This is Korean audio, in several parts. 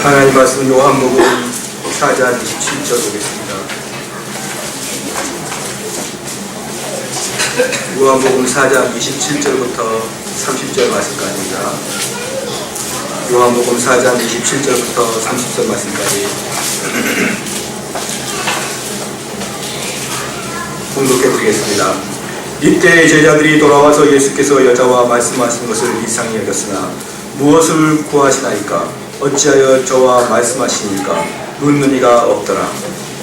하나님 말씀 요한복음 4장 27절 보겠습니다. 요한복음 4장 27절부터 30절 말씀까지입니다. 요한복음 4장 27절부터 30절 말씀까지 봉독해 드리겠습니다. 이때 제자들이 돌아와서 예수께서 여자와 말씀하신 것을 이상히 여겼으나 무엇을 구하시나이까? 어찌하여 저와 말씀하시니까? 묻는 이가 없더라.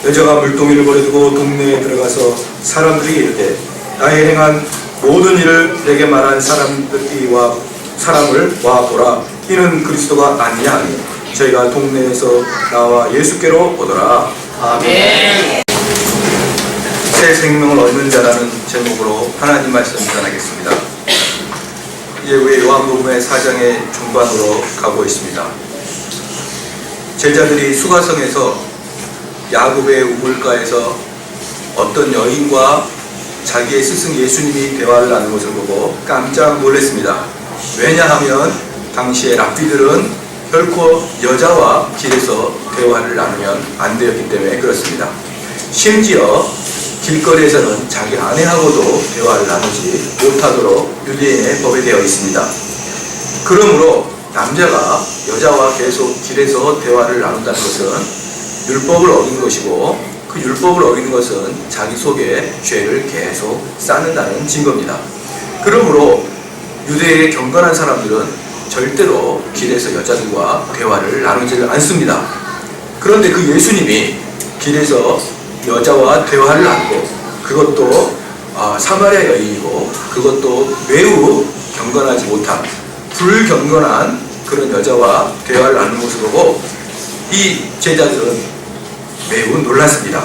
여자가 물동이를 버려두고 동네에 들어가서 사람들이 이르되 나의 행한 모든 일을 내게 말한 사람을 와 보라. 이는 그리스도가 아니냐 하니 저희가 동네에서 나와 예수께로 오더라. 아멘. 새 생명을 얻는 자라는 제목으로 하나님 말씀 전하겠습니다. 이제 우리 요한복음의 4장의 중반으로 가고 있습니다. 제자들이 수가성에서 야곱의 우물가에서 어떤 여인과 자기의 스승 예수님이 대화를 나누는 것을 보고 깜짝 놀랐습니다. 왜냐하면 당시에 랍비들은 결코 여자와 길에서 대화를 나누면 안 되었기 때문에 그렇습니다. 심지어 길거리에서는 자기 아내하고도 대화를 나누지 못하도록 유대인의 법에 되어 있습니다. 그러므로 남자가 여자와 계속 길에서 대화를 나눈다는 것은 율법을 어긴 것이고 그 율법을 어기는 것은 자기 속에 죄를 계속 쌓는다는 증거입니다. 그러므로 유대의 경건한 사람들은 절대로 길에서 여자들과 대화를 나누지 않습니다. 그런데 그 예수님이 길에서 여자와 대화를 나누고 그것도 사마리아 여인이고 그것도 매우 경건하지 못한 불경건한 그런 여자와 대화를 나누는 것을 보고 이 제자들은 매우 놀랐습니다.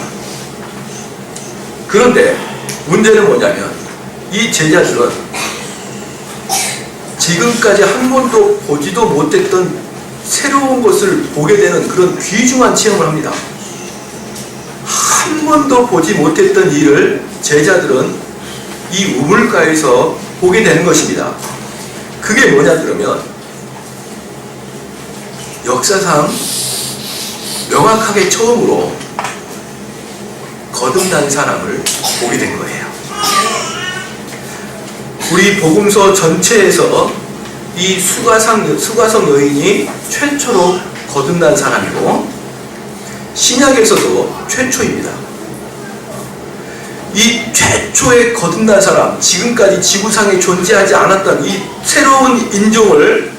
그런데 문제는 뭐냐면 이 제자들은 지금까지 한 번도 보지도 못했던 새로운 것을 보게 되는 그런 귀중한 체험을 합니다. 한 번도 보지 못했던 일을 제자들은 이 우물가에서 보게 되는 것입니다. 그게 뭐냐 그러면 역사상 명확하게 처음으로 거듭난 사람을 보게 된 거예요. 우리 복음서 전체에서 이 수가성 여인이 최초로 거듭난 사람이고 신약에서도 최초입니다. 이 최초의 거듭난 사람, 지금까지 지구상에 존재하지 않았던 이 새로운 인종을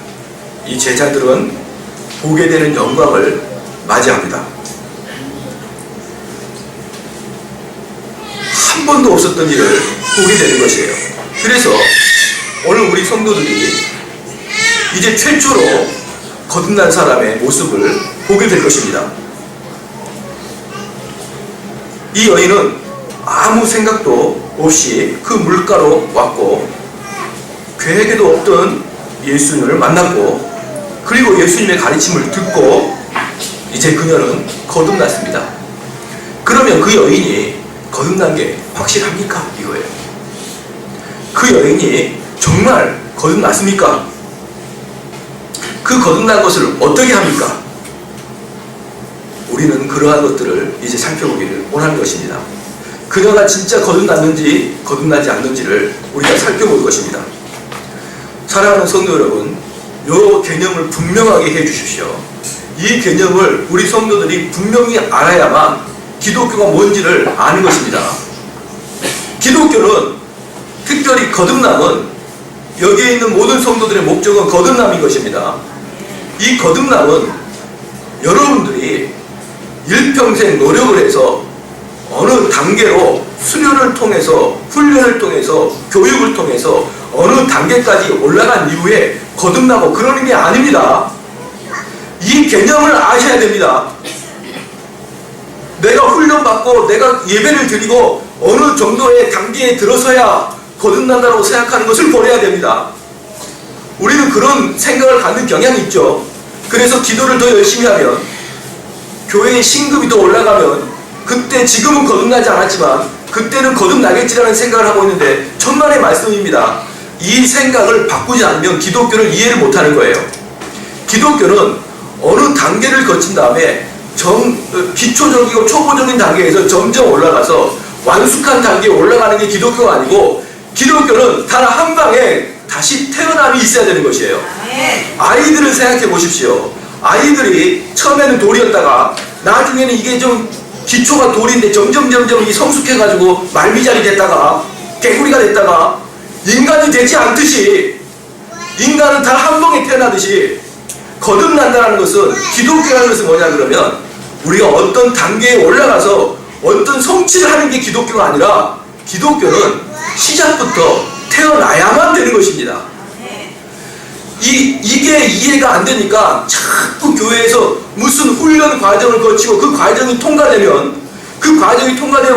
이 제자들은 보게 되는 영광을 맞이합니다. 한 번도 없었던 일을 보게 되는 것이에요. 그래서 오늘 우리 성도들이 이제 최초로 거듭난 사람의 모습을 보게 될 것입니다. 이 여인은 아무 생각도 없이 그 물가로 왔고 계획에도 없던 예수님을 만났고 그리고 예수님의 가르침을 듣고 이제 그녀는 거듭났습니다. 그러면 그 여인이 거듭난 게 확실합니까? 이거예요. 그 여인이 정말 거듭났습니까? 그 거듭난 것을 어떻게 합니까? 우리는 그러한 것들을 이제 살펴보기를 원하는 것입니다. 그녀가 진짜 거듭났는지 거듭나지 않는지를 우리가 살펴볼 것입니다. 사랑하는 성도 여러분, 이 개념을 분명하게 해주십시오. 이 개념을 우리 성도들이 분명히 알아야만 기독교가 뭔지를 아는 것입니다. 기독교는 특별히 거듭남은 여기에 있는 모든 성도들의 목적은 거듭남인 것입니다. 이 거듭남은 여러분들이 일평생 노력을 해서 어느 단계로 수련을 통해서 훈련을 통해서 교육을 통해서 어느 단계까지 올라간 이후에 거듭나고 그러는 게 아닙니다. 이 개념을 아셔야 됩니다. 내가 훈련받고 내가 예배를 드리고 어느 정도의 단계에 들어서야 거듭난다고 생각하는 것을 버려야 됩니다. 우리는 그런 생각을 갖는 경향이 있죠. 그래서 기도를 더 열심히 하면 교회의 신급이 더 올라가면 그때 지금은 거듭나지 않았지만 그때는 거듭나겠지라는 생각을 하고 있는데 천만의 말씀입니다. 이 생각을 바꾸지 않으면 기독교를 이해를 못하는 거예요. 기독교는 어느 단계를 거친 다음에 기초적이고 초보적인 단계에서 점점 올라가서 완숙한 단계에 올라가는 게 기독교가 아니고, 기독교는 단 한 방에 다시 태어남이 있어야 되는 것이에요. 아이들을 생각해 보십시오. 아이들이 처음에는 돌이었다가 나중에는 이게 좀 기초가 돌인데 점점 이 성숙해가지고 말미잘이 됐다가 개구리가 됐다가 인간이 되지 않듯이, 인간은 단 한 방에 태어나듯이 거듭난다는 것은, 기독교라는 것은 뭐냐 그러면 우리가 어떤 단계에 올라가서 어떤 성취를 하는 게 기독교가 아니라, 기독교는 시작부터 태어나야만 되는 것입니다. 이게 이해가 안 되니까 자꾸 교회에서 무슨 훈련 과정을 거치고 그 과정이 통과되면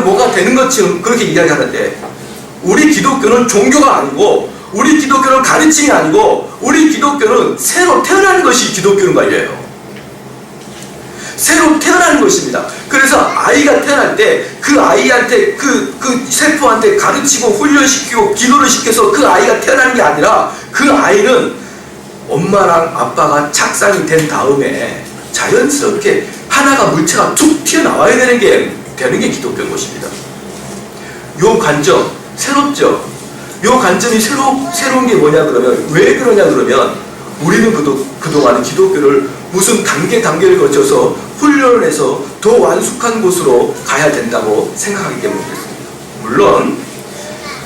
뭐가 되는 것처럼 그렇게 이야기하는데, 우리 기독교는 종교가 아니고, 우리 기독교는 가르침이 아니고, 우리 기독교는 새로 태어나는 것이 기독교는 말이에요. 새로 태어나는 것입니다. 그래서 아이가 태어날 때 그 아이한테 그 세포한테 가르치고 훈련시키고 기도를 시켜서 그 아이가 태어나는 게 아니라, 그 아이는 엄마랑 아빠가 착상이 된 다음에 자연스럽게 하나가 물체가 툭 튀어나와야 되는 게 기독교인 것입니다. 요 관점 새롭죠? 요 관점이 새로운 게 뭐냐 그러면, 왜 그러냐 그러면, 우리는 그동안 기독교를 무슨 단계를 거쳐서 훈련을 해서 더 완숙한 곳으로 가야 된다고 생각하기 때문에 그렇습니다. 물론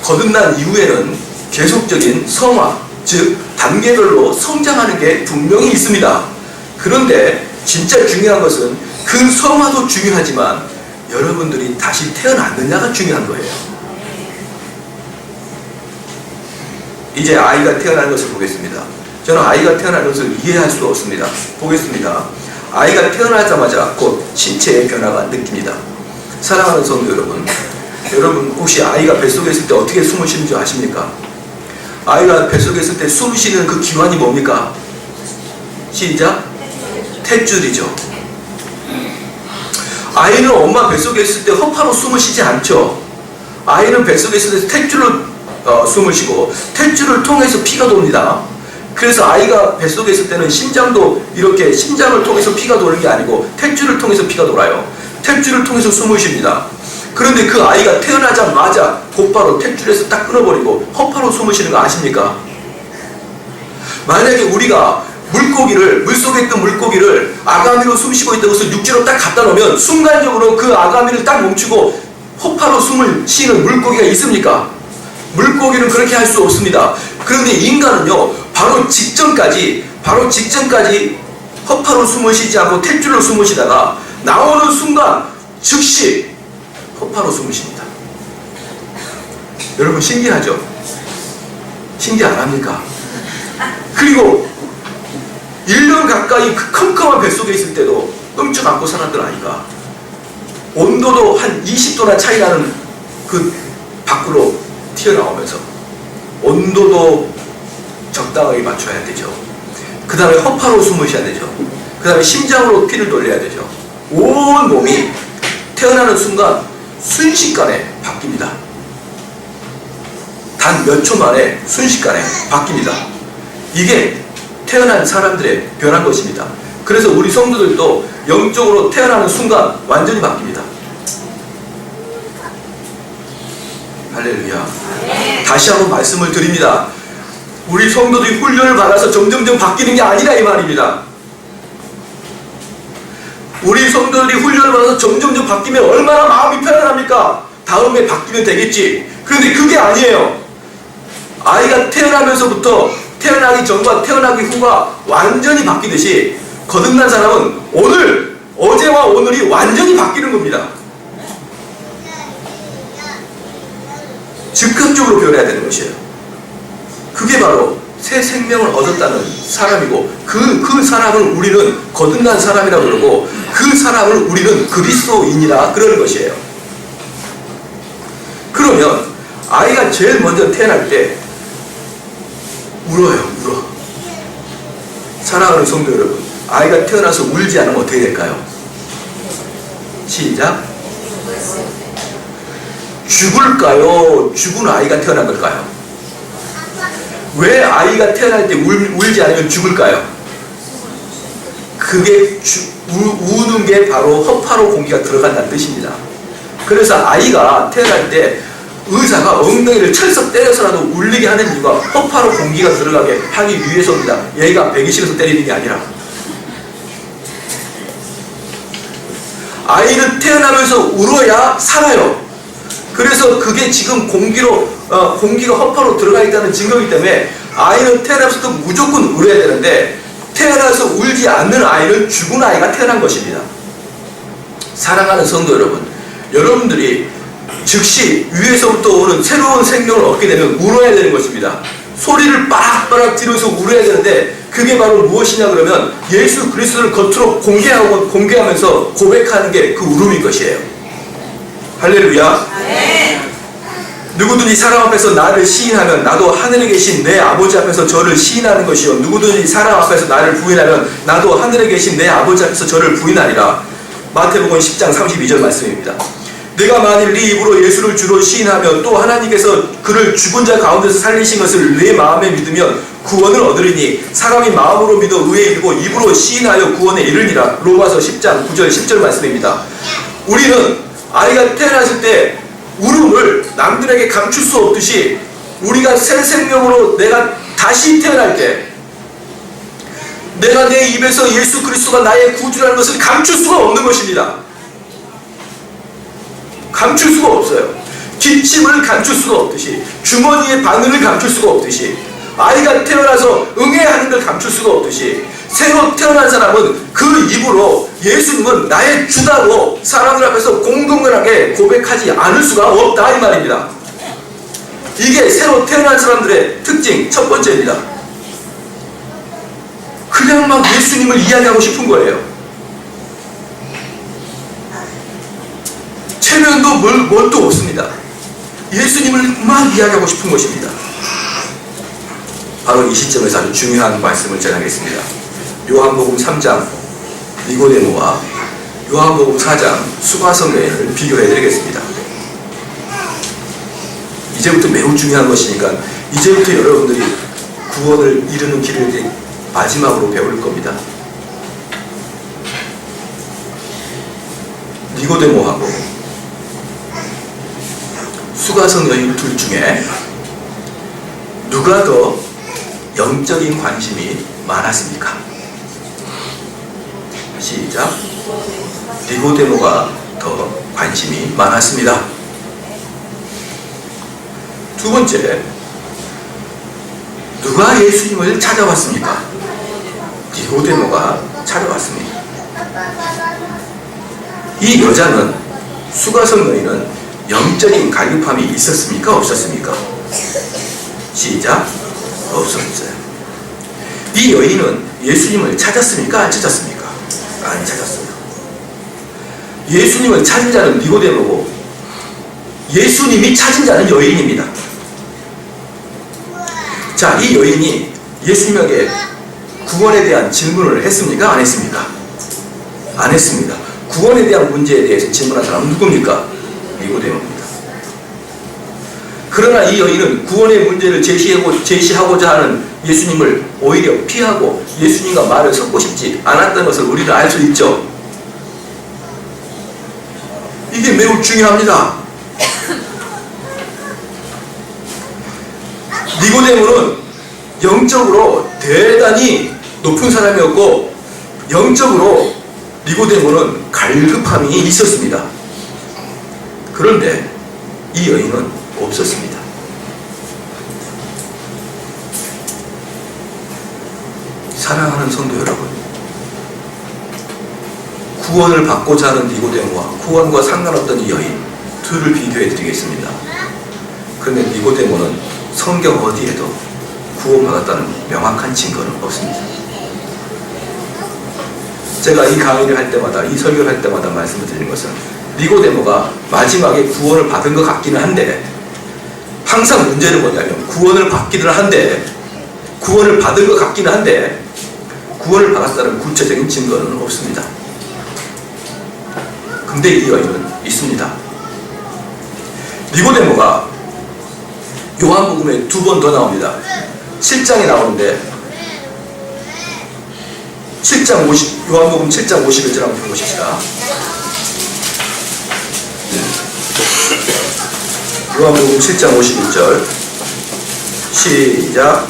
거듭난 이후에는 계속적인 성화, 즉 단계별로 성장하는 게 분명히 있습니다. 그런데 진짜 중요한 것은 그 성화도 중요하지만 여러분들이 다시 태어났느냐가 중요한 거예요. 이제 아이가 태어나는 것을 보겠습니다. 저는 아이가 태어나는 것을 이해할 수가 없습니다. 보겠습니다. 아이가 태어나자마자 곧 신체의 변화가 느낍니다. 사랑하는 성도 여러분 혹시 아이가 뱃속에 있을 때 어떻게 숨을 쉬는 줄 아십니까? 아이가 뱃속에 있을 때 숨 쉬는 그 기관이 뭡니까? 시작! 탯줄이죠. 아이는 엄마 뱃속에 있을 때 허파로 숨을 쉬지 않죠. 아이는 뱃속에 있을 때 탯줄로 숨을 쉬고, 탯줄을 통해서 피가 돕니다. 그래서 아이가 뱃속에 있을 때는 심장도 이렇게 심장을 통해서 피가 도는 게 아니고 탯줄을 통해서 피가 돌아요. 탯줄을 통해서 숨을 쉽니다. 그런데 그 아이가 태어나자마자 곧바로 탯줄에서 딱 끊어버리고 허파로 숨을 쉬는 거 아십니까? 만약에 우리가 물속에 있던 물고기를 아가미로 숨쉬고 있다고 해서 육지로 딱 갖다 놓으면 순간적으로 그 아가미를 딱 멈추고 허파로 숨을 쉬는 물고기가 있습니까? 물고기는 그렇게 할 수 없습니다. 그런데 인간은요, 바로 직전까지 허파로 숨을 쉬지 않고 탯줄로 숨을 쉬다가 나오는 순간 즉시 허파로 숨을 쉽니다. 여러분 신기하죠? 신기 안 합니까? 그리고 1년 가까이 그 컴컴한 뱃속에 있을 때도 끔찍 안고 살았던 아이가 온도도 한 20도나 차이 나는 그 밖으로 튀어나오면서 온도도 적당하게 맞춰야 되죠. 그 다음에 허파로 숨을 쉬어야 되죠. 그 다음에 심장으로 피를 돌려야 되죠. 온 몸이 태어나는 순간 순식간에 바뀝니다. 단 몇 초 만에 순식간에 바뀝니다. 이게 태어난 사람들의 변한 것입니다. 그래서 우리 성도들도 영적으로 태어나는 순간 완전히 바뀝니다. 할렐루야. 다시 한번 말씀을 드립니다. 우리 성도들이 훈련을 받아서 점점점 바뀌는 게 아니라 이 말입니다. 우리 성도들이 훈련을 받아서 점점점 바뀌면 얼마나 마음이 편안합니까? 다음에 바뀌면 되겠지. 그런데 그게 아니에요. 아이가 태어나면서부터 태어나기 전과 태어나기 후가 완전히 바뀌듯이 거듭난 사람은 어제와 오늘이 완전히 바뀌는 겁니다. 즉각적으로 변해야 되는 것이에요. 그게 바로 새 생명을 얻었다는 사람이고, 그 사람을 우리는 거듭난 사람이라고 그러고, 그 사람을 우리는 그리스도인이라 그러는 것이에요. 그러면 아이가 제일 먼저 태어날 때 울어요. 사랑하는 성도 여러분, 아이가 태어나서 울지 않으면 어떻게 될까요? 시작. 죽을까요? 죽은 아이가 태어난 걸까요? 왜 아이가 태어날 때 울지 않으면 죽을까요? 그게 우는 게 바로 허파로 공기가 들어간다는 뜻입니다. 그래서 아이가 태어날 때 의사가 엉덩이를 철썩 때려서라도 울리게 하는 이유가 허파로 공기가 들어가게 하기 위해서입니다. 얘가 배기실에서 때리는 게 아니라. 아이는 태어나면서 울어야 살아요. 그래서 그게 지금 공기가 허파로 들어가 있다는 증거이기 때문에 아이는 태어나면서도 무조건 울어야 되는데, 태어나서 울지 않는 아이는 죽은 아이가 태어난 것입니다. 사랑하는 성도 여러분, 여러분들이 즉시 위에서부터 오는 새로운 생명을 얻게 되면 울어야 되는 것입니다. 소리를 빠락빠락 지르면서 울어야 되는데, 그게 바로 무엇이냐 그러면 예수 그리스도를 겉으로 공개하면서 고백하는 게 그 울음인 것이에요. 할렐루야. 네. 누구든지 사람 앞에서 나를 시인하면 나도 하늘에 계신 내 아버지 앞에서 저를 시인하는 것이요, 누구든지 사람 앞에서 나를 부인하면 나도 하늘에 계신 내 아버지 앞에서 저를 부인하리라. 마태복음 10장 32절 말씀입니다. 내가 만일 네 입으로 예수를 주로 시인하며 또 하나님께서 그를 죽은 자 가운데서 살리신 것을 내 마음에 믿으면 구원을 얻으리니, 사람이 마음으로 믿어 의에 이르고 입으로 시인하여 구원에 이르니라. 로마서 10장 9절 10절 말씀입니다. 우리는 아이가 태어났을 때 울음을 남들에게 감출 수 없듯이, 우리가 새 생명으로 내가 다시 태어날 때 내가 내 입에서 예수 그리스도가 나의 구주라는 것을 감출 수가 없는 것입니다. 감출 수가 없어요. 기침을 감출 수가 없듯이, 주머니의 바늘을 감출 수가 없듯이, 아이가 태어나서 응애하는 걸 감출 수가 없듯이, 새로 태어난 사람은 그 입으로 예수님은 나의 주다고 사람들 앞에서 공공연하게 고백하지 않을 수가 없다, 이 말입니다. 이게 새로 태어난 사람들의 특징 첫 번째입니다. 그냥 막 예수님을 이야기하고 싶은 거예요. 체면도 뭘도 없습니다. 예수님을 막 이야기하고 싶은 것입니다. 바로 이 시점에서 아주 중요한 말씀을 전하겠습니다. 요한복음 3장 니고데모와 요한복음 4장 수가성 여인을 비교해 드리겠습니다. 이제부터 매우 중요한 것이니까 이제부터 여러분들이 구원을 이루는 길을 마지막으로 배울 겁니다. 니고데모하고 수가성 여인 둘 중에 누가 더 영적인 관심이 많았습니까? 시작. 니고데모가 더 관심이 많았습니다. 두 번째, 누가 예수님을 찾아왔습니까? 니고데모가 찾아왔습니다. 이 여자는, 수가성 여인은 영적인 갈급함이 있었습니까? 없었습니까? 시작. 없었어요. 이 여인은 예수님을 찾았습니까? 안 찾았습니까? 안 찾았어요. 예수님을 찾은 자는 니고데모고, 예수님이 찾은 자는 여인입니다. 자, 이 여인이 예수님에게 구원에 대한 질문을 했습니까? 안 했습니까? 안 했습니다. 구원에 대한 문제에 대해서 질문한 사람은 누굽니까? 니고데모입니다. 그러나 이 여인은 구원의 문제를 제시하고자 하는 예수님을 오히려 피하고 예수님과 말을 섞고 싶지 않았던 것을 우리는 알 수 있죠. 이게 매우 중요합니다. 니고데모는 영적으로 대단히 높은 사람이었고, 영적으로 니고데모는 갈급함이 있었습니다. 그런데 이 여인은 없었습니다. 사랑하는 성도 여러분, 구원을 받고자 하는 니고데모와 구원과 상관없던 이 여인 둘을 비교해 드리겠습니다. 그런데 니고데모는 성경 어디에도 구원받았다는 명확한 증거는 없습니다. 제가 이 강의를 할 때마다, 이 설교를 할 때마다 말씀을 드리는 것은, 니고데모가 마지막에 구원을 받은 것 같기는 한데, 항상 문제는 뭐냐면 구원을 받기는 한데, 구원을 받은 것 같기는 한데 구원을 받았다는 구체적인 증거는 없습니다. 근데 이 여인은 있습니다. 니고데모가 요한복음에 2번 더 나옵니다. 7장에 나오는데 요한복음 7장 51절 한번 보십시다. 요한복음 7장 51절 시작.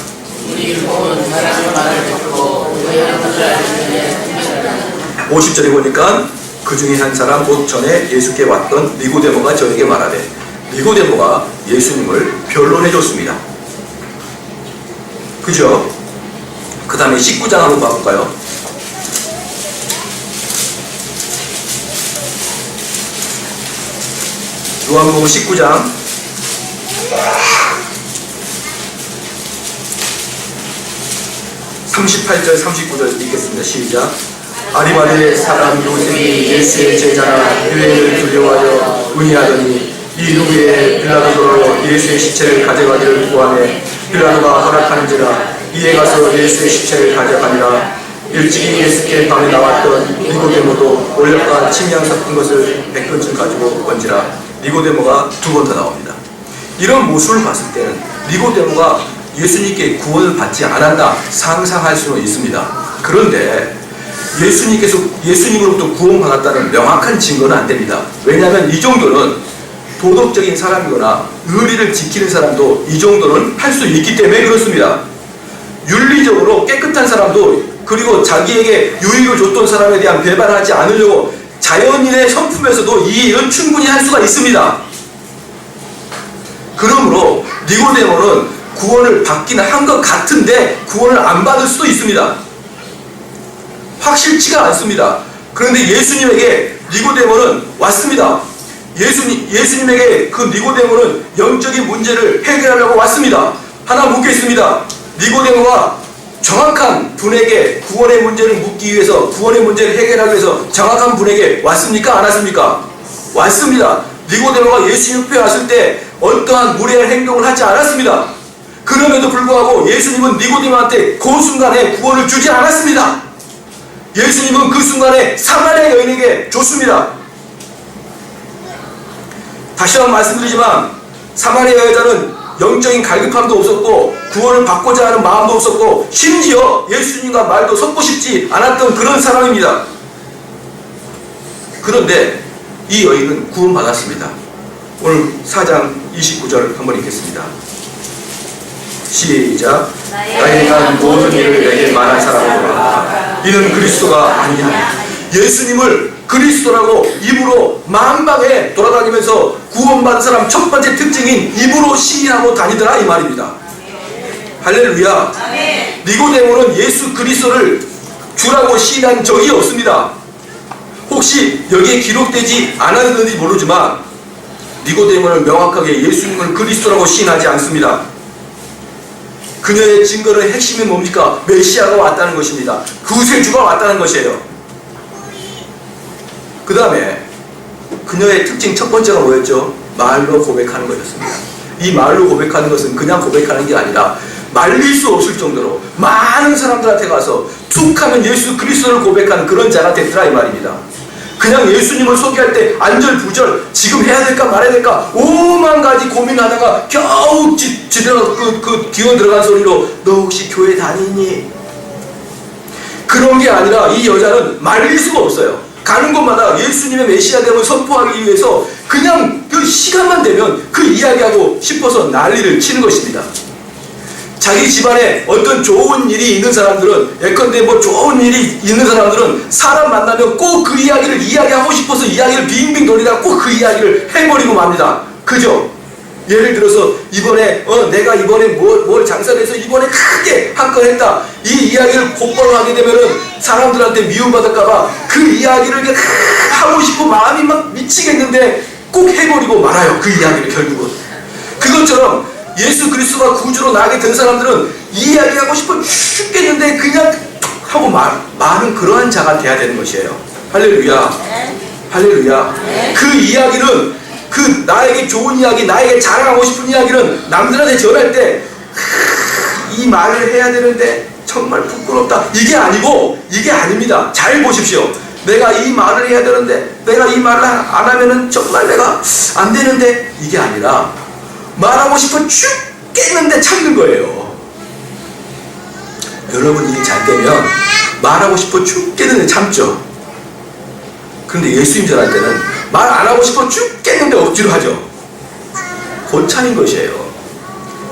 우리 본 사람의 말을 듣고 의하는 것을 알기 50절에 보니까 그 중에 한 사람 곧 전에 예수께 왔던 니고데모가 저에게 말하되, 니고데모가 예수님을 변론해 줬습니다. 그죠? 그 다음에 19장 한번 봐볼까요? 요한복음 19장 38절 39절 읽겠습니다. 시작. 아리마대의 사람 요셉이 예수의 제자라 유해를 두려워하여 문의하더니 이 후에 빌라도로 예수의 시체를 가져가기를 구하매 빌라도가 허락하는지라 이에 가서 예수의 시체를 가져가니라. 일찍이 예수께 밤에 나왔던 니고데모도 올력과 침향 섞은 것을 100근쯤 가지고 온지라. 니고데모가 두 번 더 나옵니다. 이런 모습을 봤을 때는 니고데모가 예수님께 구원을 받지 않았다 상상할 수는 있습니다. 그런데 예수님으로부터 구원받았다는 명확한 증거는 안 됩니다. 왜냐하면 이 정도는 도덕적인 사람이거나 의리를 지키는 사람도 이 정도는 할 수 있기 때문에 그렇습니다. 윤리적으로 깨끗한 사람도, 그리고 자기에게 유익을 줬던 사람에 대한 배반하지 않으려고 자연인의 성품에서도 이 일은 충분히 할 수가 있습니다. 그러므로 니고데모는 구원을 받기는 한 것 같은데 구원을 안 받을 수도 있습니다. 확실치가 않습니다. 그런데 예수님에게 니고데모는 왔습니다. 예수님에게 그 니고데모는 영적인 문제를 해결하려고 왔습니다. 하나 묻겠습니다. 니고데모가 정확한 분에게 구원의 문제를 묻기 위해서, 구원의 문제를 해결하기 위해서 정확한 분에게 왔습니까? 안 왔습니까? 왔습니다. 니고데모가 예수님 옆에 왔을 때 어떠한 무례한 행동을 하지 않았습니다. 그럼에도 불구하고 예수님은 니고데모한테 그 순간에 구원을 주지 않았습니다. 예수님은 그 순간에 사마리아 여인에게 줬습니다. 다시 한번 말씀드리지만 사마리아 여자는 영적인 갈급함도 없었고 구원을 받고자 하는 마음도 없었고 심지어 예수님과 말도 섞고 싶지 않았던 그런 사람입니다. 그런데 이 여인은 구원받았습니다. 오늘 4장 29절 한번 읽겠습니다. 시작. 나에 대한 모든 일을 내게 말한 사람이라 이는 그리스도가 아니냐. 예수님을 그리스도라고 입으로 만방에 돌아다니면서 구원받은 사람 첫 번째 특징인 입으로 시인하고 다니더라 이 말입니다. 할렐루야. 니고데모는 예수 그리스도를 주라고 시인한 적이 없습니다. 혹시 여기에 기록되지 않았는지 모르지만 니고데모는 명확하게 예수님을 그리스도라고 시인하지 않습니다. 그녀의 증거의 핵심이 뭡니까? 메시아가 왔다는 것입니다. 구세주가 왔다는 것이에요. 그 다음에 그녀의 특징 첫 번째가 뭐였죠? 말로 고백하는 것이었습니다. 이 말로 고백하는 것은 그냥 고백하는 게 아니라 말릴 수 없을 정도로 많은 사람들한테 가서 툭 하면 예수 그리스도를 고백하는 그런 자가 됐더라 이 말입니다. 그냥 예수님을 소개할 때 안절부절 지금 해야 될까 말아야 될까 5만 가지 고민하다가 겨우 지들어 그 기어 들어간 소리로 너 혹시 교회 다니니? 그런 게 아니라 이 여자는 말릴 수가 없어요. 가는 곳마다 예수님의 메시아됨을 선포하기 위해서 그냥 그 시간만 되면 그 이야기하고 싶어서 난리를 치는 것입니다. 자기 집안에 어떤 좋은 일이 있는 사람들은, 예컨대 뭐 좋은 일이 있는 사람들은 사람 만나면 꼭 그 이야기를 이야기하고 싶어서 이야기를 빙빙 돌리다가 꼭 그 이야기를 해버리고 맙니다. 그죠? 예를 들어서 이번에 내가 이번에 뭘 장사를 해서 이번에 크게 한 건 했다. 이 이야기를 곧바로 하게 되면은 사람들한테 미움받을까봐 그 이야기를 하고 싶고 마음이 막 미치겠는데 꼭 해버리고 말아요. 그 이야기를 결국은. 그것처럼 예수 그리스도가 구주로 나게 된 사람들은 이야기하고 싶어 죽겠는데 그냥 툭 하고 말은 그러한 자가 돼야 되는 것이에요. 할렐루야. 할렐루야. 그 이야기는 그 나에게 좋은 이야기, 나에게 자랑하고 싶은 이야기는 남들한테 전할 때 이 말을 해야 되는데 정말 부끄럽다. 이게 아니고, 이게 아닙니다. 잘 보십시오. 내가 이 말을 해야 되는데 내가 이 말을 안 하면은 정말 내가 안 되는데 이게 아니라 말하고 싶어 죽겠는데 참는 거예요. 여러분 일이 잘 되면 말하고 싶어 죽겠는데 참죠. 그런데 예수님 전할 때는 말 안 하고 싶어 죽겠는데 억지로 하죠. 고차인 것이에요.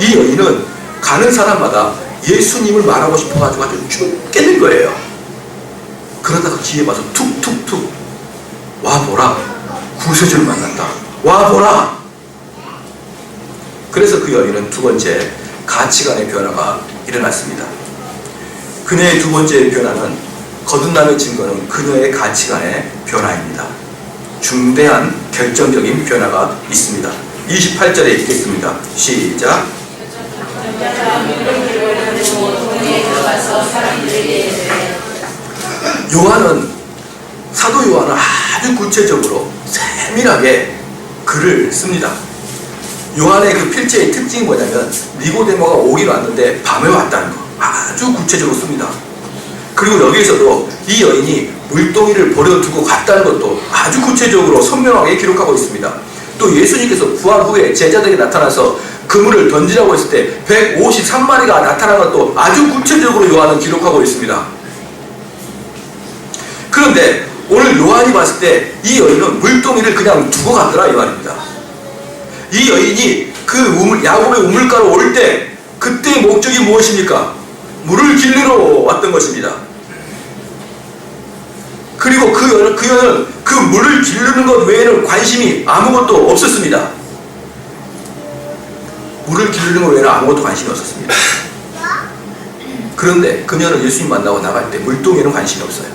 이 여인은 가는 사람마다 예수님을 말하고 싶어가지고 아주 죽겠는 거예요. 그러다가 기회 봐서 툭툭툭 와보라, 구세주를 만난다, 와보라. 그래서 그 여인은 두 번째 가치관의 변화가 일어났습니다. 그녀의 두 번째 변화는 거듭남의 증거는 그녀의 가치관의 변화입니다. 중대한 결정적인 변화가 있습니다. 28절에 읽겠습니다. 시작. 요한은, 사도 요한은 아주 구체적으로 세밀하게 글을 씁니다. 요한의 그 필체의 특징이 뭐냐면 니고데모가 오긴 왔는데 밤에 왔다는 거 아주 구체적으로 씁니다. 그리고 여기에서도 이 여인이 물동이를 버려두고 갔다는 것도 아주 구체적으로 선명하게 기록하고 있습니다. 또 예수님께서 부활 후에 제자들에게 나타나서 그물을 던지라고 했을 때 153마리가 나타난 것도 아주 구체적으로 요한은 기록하고 있습니다. 그런데 오늘 요한이 봤을 때 이 여인은 물동이를 그냥 두고 갔더라 이 말입니다. 이 여인이 그 야곱의 우물가로 올 때 그때의 목적이 무엇입니까? 물을 길르러 왔던 것입니다. 그리고 그 여인은 그 물을 기르는 것 외에는 관심이 아무것도 없었습니다. 물을 기르는 것 외에는 아무것도 관심이 없었습니다. 그런데 그녀는 예수님 만나고 나갈 때 물동에는 관심이 없어요.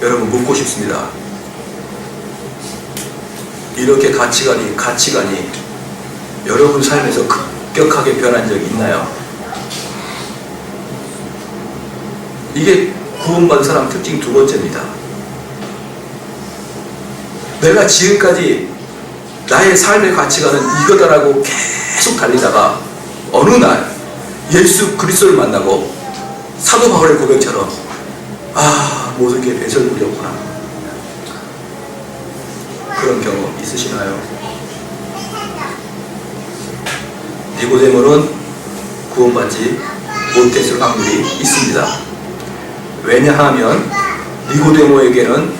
여러분 묻고 싶습니다. 이렇게 가치관이 여러분 삶에서 급격하게 변한 적이 있나요? 이게 구원받은 사람 특징 두 번째입니다. 내가 지금까지 나의 삶의 가치관은 이거다라고 계속 달리다가 어느 날 예수 그리스도를 만나고 사도 바울의 고백처럼 모든 게 배설물이었구나. 그런 경험 있으시나요? 니고데모는 구원받지 못했을 확률이 있습니다. 왜냐하면 니고데모에게는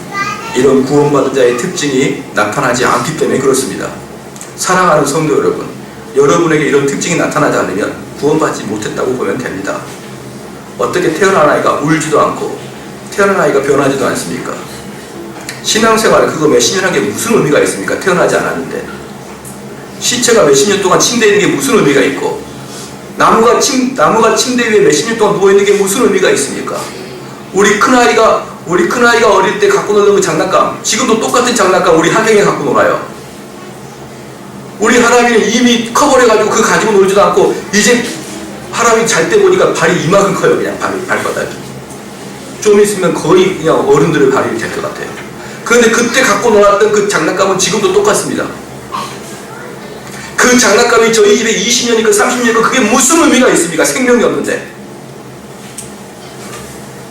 이런 구원받은 자의 특징이 나타나지 않기 때문에 그렇습니다. 사랑하는 성도 여러분, 여러분에게 이런 특징이 나타나지 않으면 구원받지 못했다고 보면 됩니다. 어떻게 태어난 아이가 울지도 않고 태어난 아이가 변하지도 않습니까? 신앙생활 그거 몇십 년 한 게 무슨 의미가 있습니까? 태어나지 않았는데. 시체가 몇십 년 동안 침대에 있는 게 무슨 의미가 있고, 나무가 침대 위에 몇십 년 동안 누워있는 게 무슨 의미가 있습니까? 우리 큰아이가 어릴 때 갖고 놀던 그 장난감, 지금도 똑같은 장난감 우리 하경에 갖고 놀아요. 우리 하람이는 이미 커버려가지고 그거 가지고 놀지도 않고, 이제 하람이 잘 때 보니까 발이 이만큼 커요. 그냥 발바닥이. 좀 있으면 거의 그냥 어른들의 발이 될 것 같아요. 그런데 그때 갖고 놀았던 그 장난감은 지금도 똑같습니다. 그 장난감이 저희 집에 20년이고 30년이고 그게 무슨 의미가 있습니까? 생명이 없는데.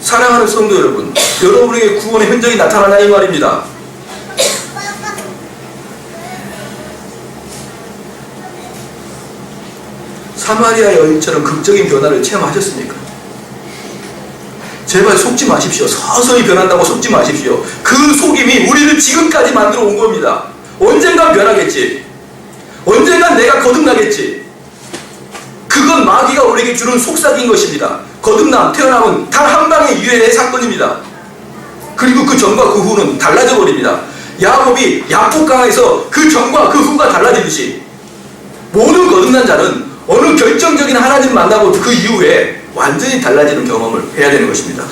사랑하는 성도 여러분, 여러분에게 구원의 흔적이 나타나냐 이 말입니다. 사마리아 여인처럼 극적인 변화를 체험하셨습니까? 제발 속지 마십시오. 서서히 변한다고 속지 마십시오. 그 속임이 우리를 지금까지 만들어 온 겁니다. 언젠간 변하겠지. 언젠간 내가 거듭나겠지. 그건 마귀가 우리에게 주는 속삭인 것입니다. 거듭남, 태어남은 단 한 방의 유해의 사건입니다. 그리고 그 전과 그 후는 달라져 버립니다. 야곱이 야복강에서 그 전과 그 후가 달라지듯이 모든 거듭난 자는 어느 결정적인 하나님 만나고 그 이후에 완전히 달라지는 경험을 해야 되는 것입니다.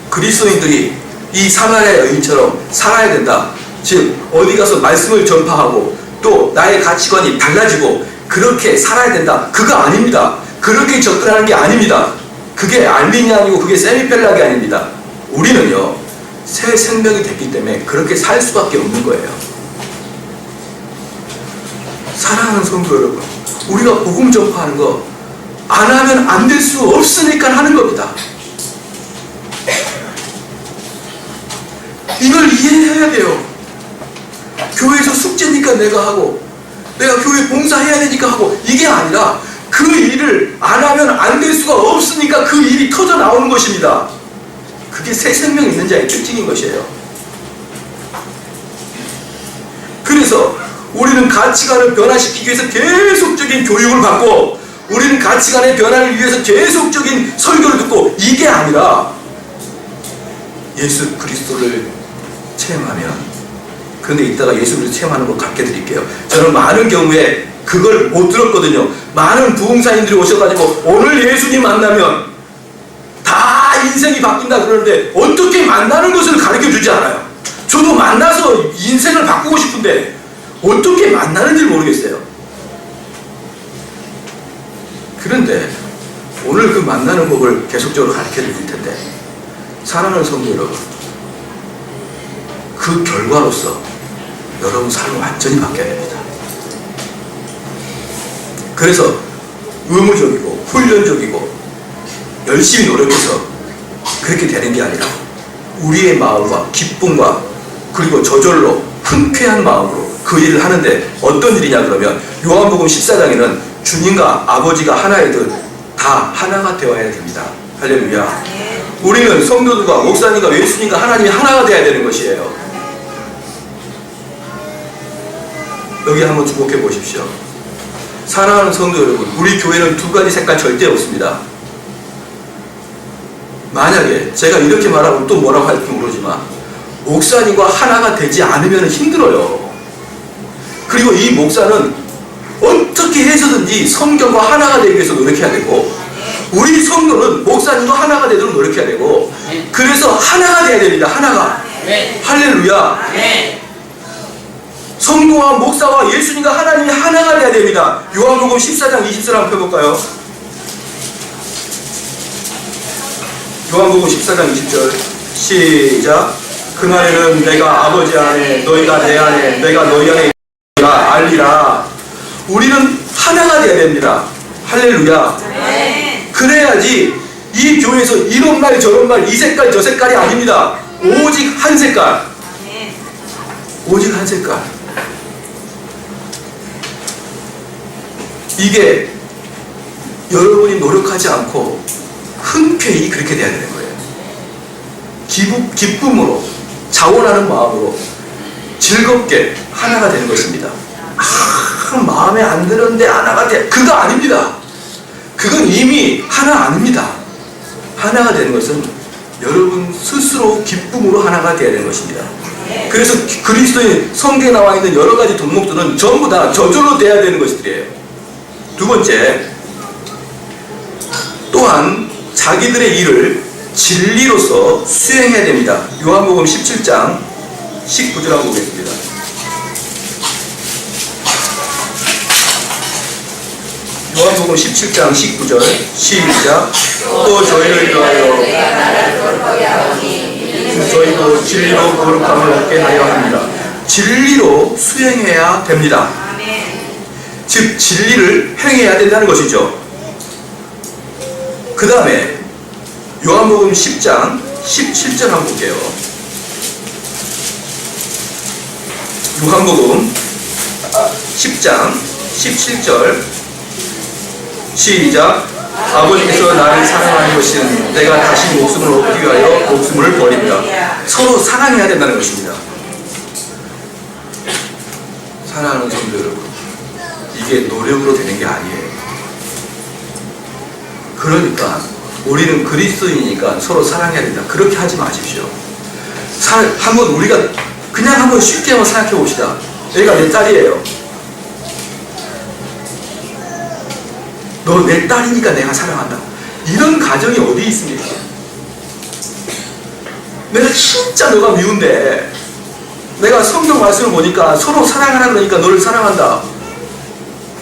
그리스도인들이 이 사마리아 여인처럼 살아야 된다. 즉 어디 가서 말씀을 전파하고 또 나의 가치관이 달라지고 그렇게 살아야 된다. 그거 아닙니다. 그렇게 접근하는 게 아닙니다. 그게 알민이 아니고 그게 세미펠락이 아닙니다. 우리는요 새 생명이 됐기 때문에 그렇게 살 수밖에 없는 거예요. 사랑하는 성도 여러분, 우리가 복음 전파하는 거 안 하면 안 될 수 없으니까 하는 겁니다. 이걸 이해해야 돼요. 교회에서 숙제니까 내가 하고 내가 교회 봉사해야 되니까 하고, 이게 아니라 그 일을 안 하면 안 될 수가 없으니까 그 일이 터져 나오는 것입니다. 그게 새 생명 있는 자의 특징인 것이에요. 그래서 우리는 가치관을 변화시키기 위해서 계속적인 교육을 받고, 우리는 가치관의 변화를 위해서 계속적인 설교를 듣고, 이게 아니라 예수 그리스도를 체험하면, 그런데 이따가 예수 그리스도 체험하는 걸 갖게 드릴게요. 저는 많은 경우에 그걸 못 들었거든요. 많은 부흥사님들이 오셔가지고 오늘 예수님 만나면 다 인생이 바뀐다 그러는데 어떻게 만나는 것을 가르쳐 주지 않아요. 저도 만나서 인생을 바꾸고 싶은데 어떻게 만나는지 모르겠어요. 그런데 오늘 그 만나는 법을 계속적으로 가르쳐 드릴 텐데, 사랑하는 성도 여러분, 그 결과로서 여러분 삶을 완전히 바뀌어야 됩니다. 그래서 의무적이고 훈련적이고 열심히 노력해서 그렇게 되는 게 아니라 우리의 마음과 기쁨과 그리고 저절로 흔쾌한 마음으로 그 일을 하는데, 어떤 일이냐 그러면 요한복음 14장에는 주님과 아버지가 하나이듯 다 하나가 되어야 됩니다. 할렐루야. 우리는 성도들과 목사님과 예수님과 하나님이 하나가 되어야 되는 것이에요. 여기 한번 주목해 보십시오. 사랑하는 성도 여러분, 우리 교회는 두 가지 색깔 절대 없습니다. 만약에 제가 이렇게 말하면 또 뭐라고 할지 모르지만, 목사님과 하나가 되지 않으면 힘들어요. 그리고 이 목사는 어떻게 해서든지 성경과 하나가 되기 위해서 노력해야 되고, 우리 성도는 목사님과 하나가 되도록 노력해야 되고, 그래서 하나가 돼야 됩니다. 하나가. 할렐루야. 성도와 목사와 예수님과 하나님이 하나가 돼야 됩니다. 요한복음 14장 20절 한번 펴볼까요? 요한복음 14장 20절 시작. 그날에는 내가 아버지 안에 너희가 내 안에 내가 너희 안에 알리라. 우리는 하나가 돼야 됩니다. 할렐루야. 그래야지 이 교회에서 이런 말 저런 말, 이 색깔 저 색깔이 아닙니다. 오직 한 색깔. 오직 한 색깔. 이게 여러분이 노력하지 않고 흔쾌히 그렇게 돼야 되는 거예요. 기쁨으로, 자원하는 마음으로 즐겁게 하나가 되는 것입니다. 마음에 안 드는데 하나가 돼. 그거 아닙니다. 그건 이미 하나 아닙니다. 하나가 되는 것은 여러분 스스로 기쁨으로 하나가 되어야 되는 것입니다. 그래서 그리스도의 성경에 나와 있는 여러 가지 덕목들은 전부 다 저절로 돼야 되는 것들이에요. 두 번째, 또한 자기들의 일을 진리로서 수행해야 됩니다. 요한복음 17장 19절 한번 보겠습니다. 요한복음 17장 19절 시작. 또 저희를 위하여 저희도 진리로 거룩함을 얻게 하려 합니다. 진리로 수행해야 됩니다. 즉 진리를 행해야 된다는 것이죠. 그 다음에 요한복음 10장 17절 한번 볼게요. 요한복음 10장 17절 시작. 아버지께서 나를 사랑하는 것은 내가 다시 목숨을 얻기 위하여 목숨을 버립니다. 서로 사랑해야 된다는 것입니다. 사랑하는 성도 여러분, 이게 노력으로 되는 게 아니에요. 그러니까 우리는 그리스도인이니까 서로 사랑해야 된다. 그렇게 하지 마십시오. 한번 우리가 그냥 한번 쉽게 한번 생각해 봅시다. 얘가 내 딸이에요. 너 내 딸이니까 내가 사랑한다. 이런 가정이 어디 있습니까? 내가 진짜 너가 미운데 내가 성경 말씀을 보니까 서로 사랑하라 그러니까 너를 사랑한다.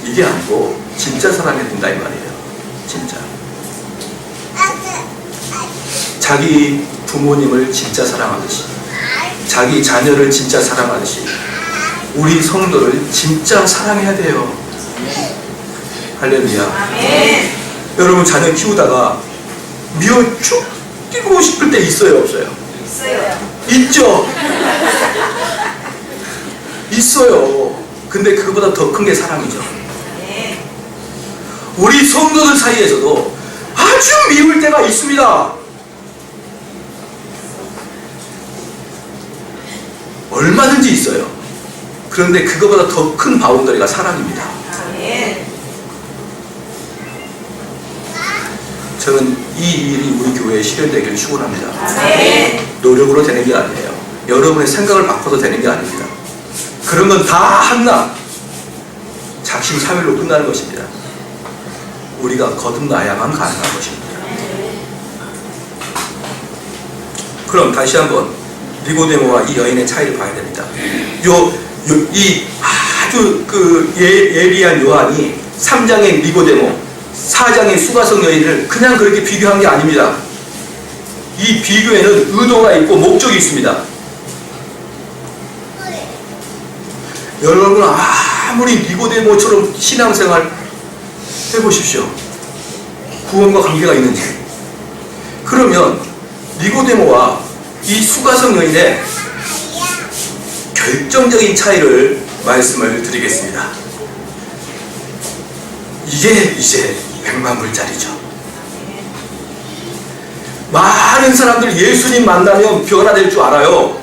이게 아니고 진짜 사랑해야 된다 이 말이에요. 진짜. 자기 부모님을 진짜 사랑하듯이, 자기 자녀를 진짜 사랑하듯이 우리 성도를 진짜 사랑해야 돼요. 할렐루야. 여러분 자녀 키우다가 미워 죽이고 싶을 때 있어요 없어요? 있어요. 있죠. 있어요. 근데 그거보다 더 큰 게 사랑이죠. 우리 성도들 사이에서도 아주 미울 때가 있습니다. 얼마든지 있어요. 그런데 그거보다 더 큰 바운더리가 사랑입니다. 저는 이 일이 우리 교회에 실현되기를 축원합니다. 노력으로 되는 게 아니에요. 여러분의 생각을 바꿔도 되는 게 아닙니다. 그런 건 다 한낱 작심삼일로 끝나는 것입니다. 우리가 거듭나야만 가능한 것입니다. 그럼 다시 한번 니고데모와 이 여인의 차이를 봐야 됩니다. 이 아주 예리한 요한이 3장의 니고데모, 4장의 수가성 여인을 그냥 그렇게 비교한 게 아닙니다. 이 비교에는 의도가 있고 목적이 있습니다. 여러분 아무리 니고데모처럼 신앙생활 해보십시오. 구원과 관계가 있는지. 그러면 니고데모와 이 수가성 여인의 결정적인 차이를 말씀을 드리겠습니다. 이게 이제 백만불짜리죠. 많은 사람들 예수님 만나면 변화될 줄 알아요.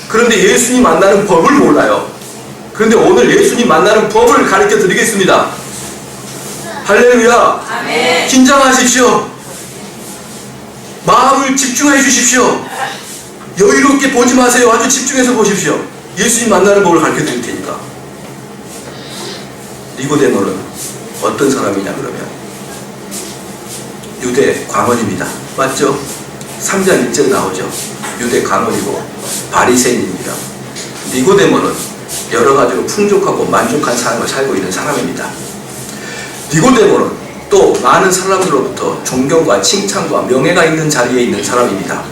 그런데 예수님 만나는 법을 몰라요. 그런데 오늘 예수님 만나는 법을 가르쳐 드리겠습니다. 할렐루야. 아멘. 긴장하십시오. 마음을 집중해 주십시오. 여유롭게 보지 마세요. 아주 집중해서 보십시오. 예수님 만나는 법을 가르쳐 드릴 테니까. 니고데모는 어떤 사람이냐 그러면 유대 광원입니다. 맞죠? 3장 1절 나오죠. 유대 광원이고 바리새인입니다. 니고데모는 여러 가지로 풍족하고 만족한 삶을 살고 있는 사람입니다. 니고데모는 또 많은 사람들로부터 존경과 칭찬과 명예가 있는 자리에 있는 사람입니다.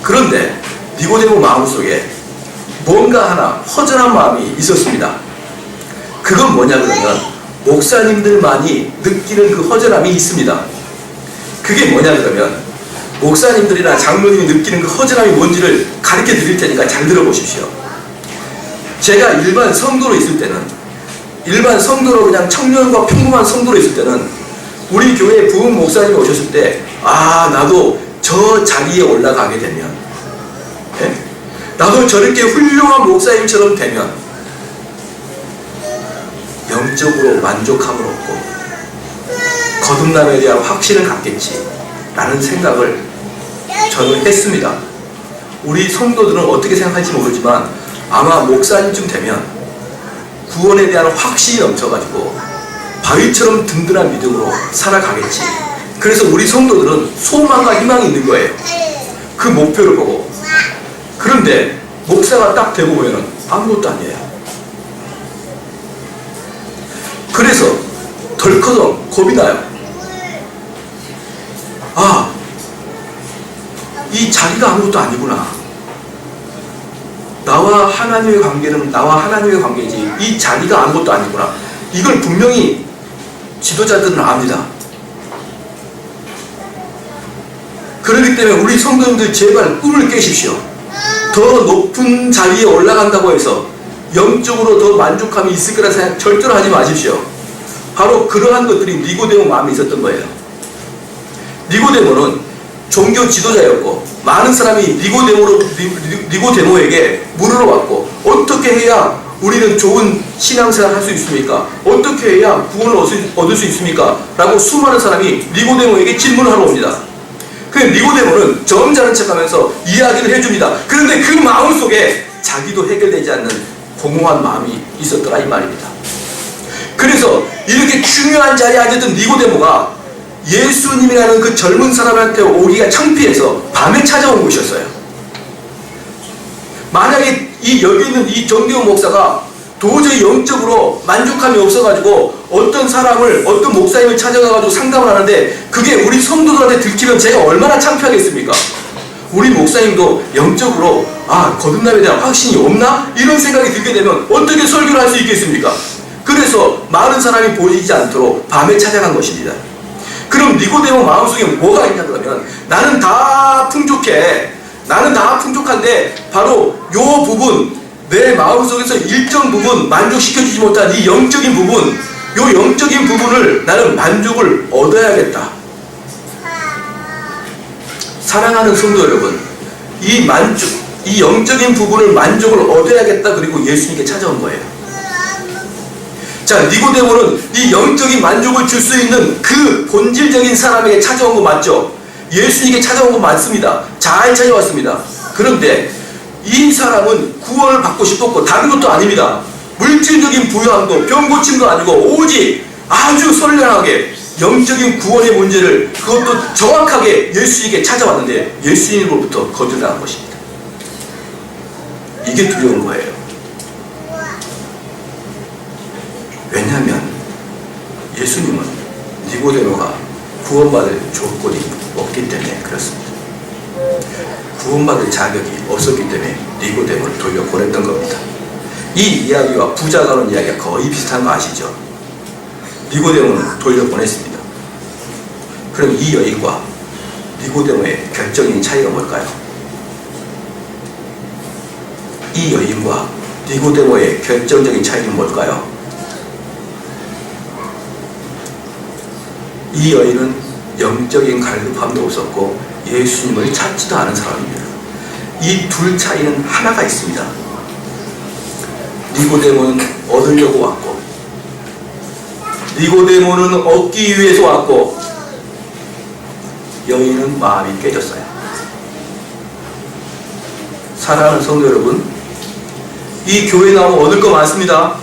그런데 니고데모 마음속에 뭔가 하나 허전한 마음이 있었습니다. 그건 뭐냐 그러면 목사님들만이 느끼는 그 허전함이 있습니다. 그게 뭐냐 그러면 목사님들이나 장로님이 느끼는 그 허전함이 뭔지를 가르쳐 드릴 테니까 잘 들어보십시오. 제가 일반 성도로 있을 때는, 일반 성도로 그냥 청년과 평범한 성도로 있을 때는 우리 교회 부흥 목사님이 오셨을 때 나도 저 자리에 올라가게 되면, 나도 저렇게 훌륭한 목사님처럼 되면 영적으로 만족함을 얻고 거듭남에 대한 확신을 갖겠지 라는 생각을 저는 했습니다. 우리 성도들은 어떻게 생각할지 모르지만 아마 목사님쯤 되면 구원에 대한 확신이 넘쳐가지고 바위처럼 든든한 믿음으로 살아가겠지. 그래서 우리 성도들은 소망과 희망이 있는 거예요. 그 목표를 보고. 그런데 목사가 딱 되고 보면 아무것도 아니에요. 그래서 덜커덩 겁이 나요. 이 자리가 아무것도 아니구나. 나와 하나님의 관계는 나와 하나님의 관계지 이 자리가 아무것도 아니구나. 이걸 분명히 지도자들은 압니다. 그렇기 때문에 우리 성도님들 제발 꿈을 깨십시오. 더 높은 자리에 올라간다고 해서 영적으로 더 만족함이 있을 거라 생각 절대로 하지 마십시오. 바로 그러한 것들이 니고데모 마음에 있었던 거예요. 니고데모는 종교 지도자였고 많은 사람이 니고데모에게 물으러 왔고 어떻게 해야 우리는 좋은 신앙생활을 할 수 있습니까? 어떻게 해야 구원을 얻을 수 있습니까? 라고 수많은 사람이 니고데모에게 질문을 하러 옵니다. 그런데 니고데모는 점잖은 척하면서 이야기를 해줍니다. 그런데 그 마음속에 자기도 해결되지 않는 공허한 마음이 있었더라 이 말입니다. 그래서 이렇게 중요한 자리에 앉았던 니고데모가 예수님이라는 그 젊은 사람한테 오기가 창피해서 밤에 찾아온 것이었어요. 만약에 여기 있는 이 정대훈 목사가 도저히 영적으로 만족함이 없어가지고 어떤 사람을 어떤 목사님을 찾아가가지고 상담을 하는데 그게 우리 성도들한테 들키면 제가 얼마나 창피하겠습니까? 우리 목사님도 영적으로 거듭남에 대한 확신이 없나? 이런 생각이 들게 되면 어떻게 설교를 할 수 있겠습니까? 그래서 많은 사람이 보이지 않도록 밤에 찾아간 것입니다. 그럼 니고데모 마음속에 뭐가 있냐 그러면 나는 다 풍족해. 나는 다 풍족한데 바로 요 부분 내 마음속에서 일정 부분 만족시켜주지 못한 이 영적인 부분, 이 영적인 부분을 나는 만족을 얻어야겠다. 사랑하는 성도 여러분, 이 영적인 부분을 만족을 얻어야겠다. 그리고 예수님께 찾아온 거예요. 자, 니고데모는 이 영적인 만족을 줄 수 있는 그 본질적인 사람에게 찾아온 거 맞죠? 예수님께 찾아온 거 맞습니다. 잘 찾아왔습니다. 그런데 이 사람은 구원을 받고 싶었고 다른 것도 아닙니다. 물질적인 부유함도 병 고침도 아니고 오직 아주 선량하게 영적인 구원의 문제를 그것도 정확하게 예수님께 찾아왔는데 예수님으로부터 거절당한 것입니다. 이게 두려운 거예요. 왜냐하면 예수님은 니고데모가 구원받을 조건이 없기 때문에 그렇습니다. 구원받을 자격이 없었기 때문에 니고데모를 돌려보냈던 겁니다. 이 이야기와 부자가 오는 이야기가 거의 비슷한 거 아시죠? 니고데모는 돌려보냈습니다. 그럼 이 여인과 니고데모의 결정적인 차이가 뭘까요? 이 여인과 니고데모의 결정적인 차이는 뭘까요? 이 여인은 영적인 갈급함도 없었고 예수님을 찾지도 않은 사람입니다. 이 둘 차이는 하나가 있습니다. 니고데모는 얻으려고 왔고 니고데모는 얻기 위해서 왔고 여인은 마음이 깨졌어요. 사랑하는 성도 여러분, 이 교회 나오면 얻을 거 많습니다.